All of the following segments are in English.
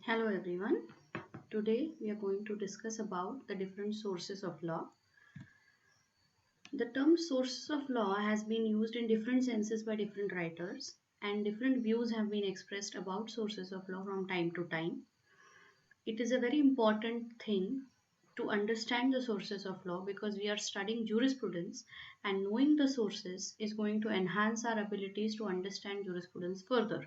Hello everyone. Today we are going to discuss about the different sources of law. The term sources of law has been used in different senses by different writers, and different views have been expressed about sources of law from time to time. It is a very important thing to understand the sources of law because we are studying jurisprudence, and knowing the sources is going to enhance our abilities to understand jurisprudence further.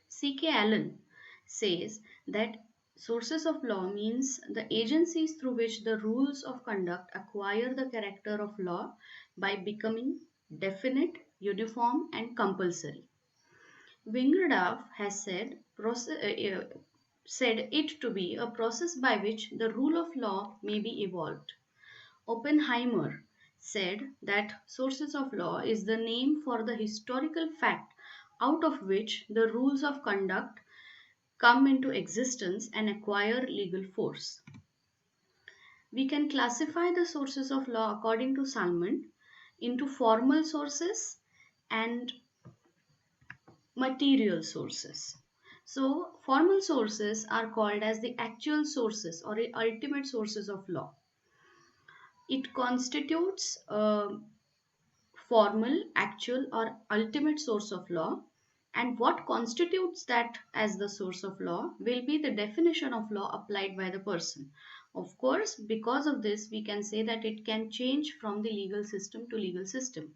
C.K. Allen says that sources of law means the agencies through which the rules of conduct acquire the character of law by becoming definite, uniform, and compulsory. Wingerdorf has said it to be a process by which the rule of law may be evolved. Oppenheimer said that sources of law is the name for the historical fact out of which the rules of conduct come into existence and acquire legal force. We can classify the sources of law according to Salmond into formal sources and material sources. So, formal sources are called as the actual sources or the ultimate sources of law. It constitutes a formal, actual, or ultimate source of law. And what constitutes that as the source of law will be the definition of law applied by the person. Of course, because of this, we can say that it can change from the legal system to legal system.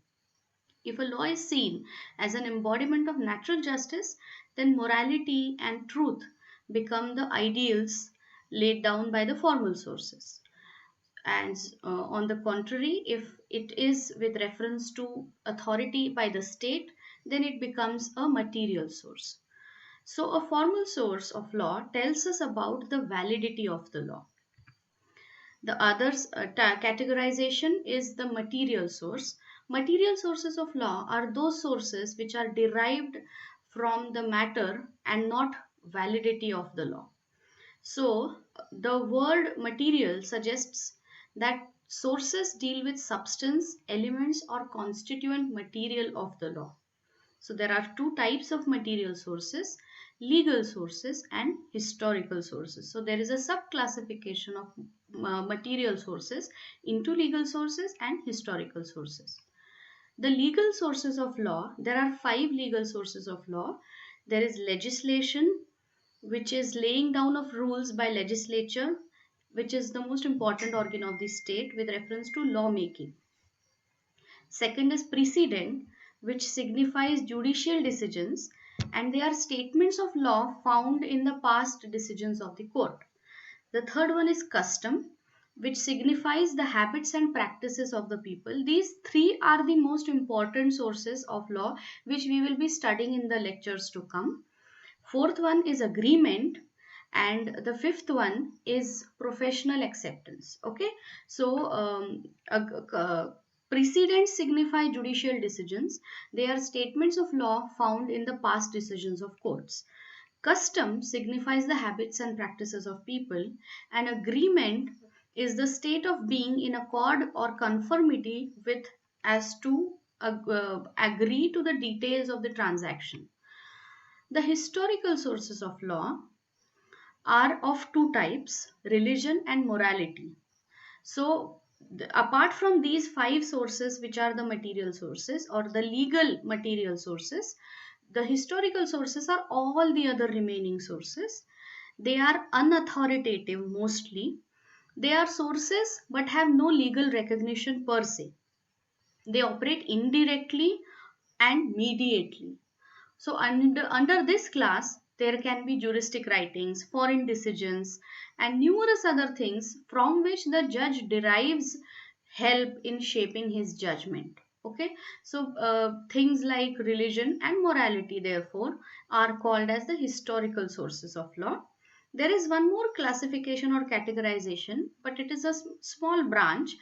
If a law is seen as an embodiment of natural justice, then morality and truth become the ideals laid down by the formal sources. And on the contrary, if it is with reference to authority by the state, then it becomes a material source. So, a formal source of law tells us about the validity of the law. The other categorization is the material source. Material sources of law are those sources which are derived from the matter and not validity of the law. So, the word material suggests that sources deal with substance, elements, or constituent material of the law. So, there are two types of material sources: legal sources and historical sources. So, there is a subclassification of material sources into legal sources and historical sources. The legal sources of law, there are five legal sources of law. There is legislation, which is laying down of rules by legislature, which is the most important organ of the state with reference to lawmaking. Second is precedent, which signifies judicial decisions, and they are statements of law found in the past decisions of the court. The third one is custom, which signifies the habits and practices of the people. These three are the most important sources of law, which we will be studying in the lectures to come. Fourth one is agreement, and the fifth one is professional acceptance. Okay, so precedents signify judicial decisions. They are statements of law found in the past decisions of courts. Custom signifies the habits and practices of people, and agreement is the state of being in accord or conformity with as to agree to the details of the transaction. The historical sources of law are of two types: religion and morality. So, apart from these five sources, which are the material sources or the legal material sources, the historical sources are all the other remaining sources. They are unauthoritative mostly. They are sources but have no legal recognition per se. They operate indirectly and mediately. So, under this class, there can be juristic writings, foreign decisions, and numerous other things from which the judge derives help in shaping his judgment. Okay, so things like religion and morality, therefore, are called as the historical sources of law. There is one more classification or categorization, but it is a small branch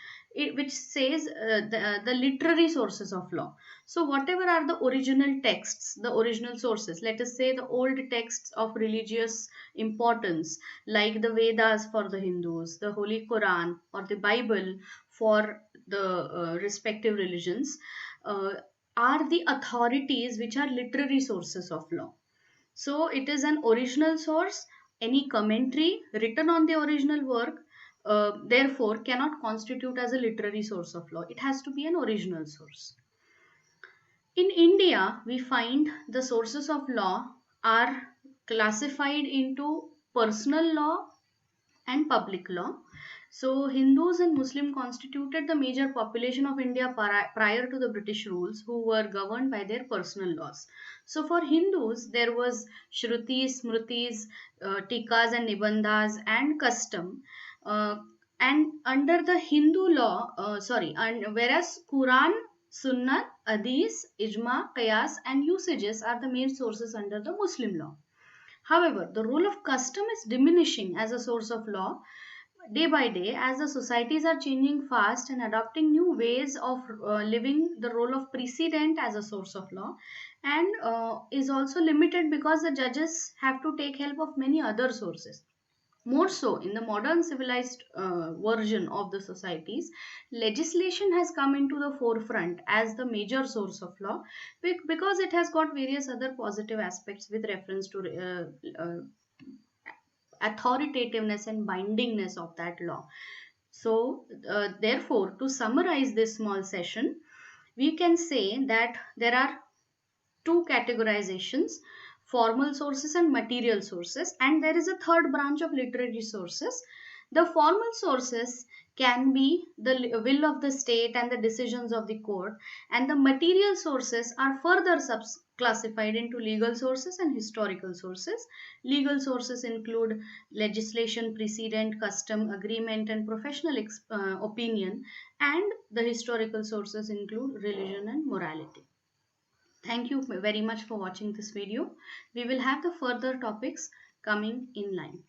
which says the literary sources of law. So, whatever are the original texts, the original sources, let us say the old texts of religious importance, like the Vedas for the Hindus, the Holy Quran, or the Bible for the respective religions, are the authorities which are literary sources of law. So it is an original source. Any commentary written on the original work, therefore, cannot constitute as a literary source of law. It has to be an original source. In India, we find the sources of law are classified into personal law and public law. So, Hindus and Muslim constituted the major population of India prior to the British rules, who were governed by their personal laws. So, for Hindus, there was Shrutis, Smritis, Tikas, and Nibandhas, and custom. Uh, and under the Hindu law, and whereas Quran, Sunnah, Hadith, Ijma, Qiyas, and usages are the main sources under the Muslim law. However, the role of custom is diminishing as a source of law day by day as the societies are changing fast and adopting new ways of living. The role of precedent as a source of law and is also limited because the judges have to take help of many other sources. More so, in the modern civilized version of the societies, legislation has come into the forefront as the major source of law because it has got various other positive aspects with reference to authoritativeness and bindingness of that law. So, therefore, to summarize this small session, we can say that there are two categorizations: formal sources and material sources, and there is a third branch of literary sources. The formal sources can be the will of the state and the decisions of the court, and the material sources are further classified into legal sources and historical sources. Legal sources include legislation, precedent, custom, agreement, and professional opinion, and the historical sources include religion and morality. Thank you very much for watching this video. We will have the further topics coming in line.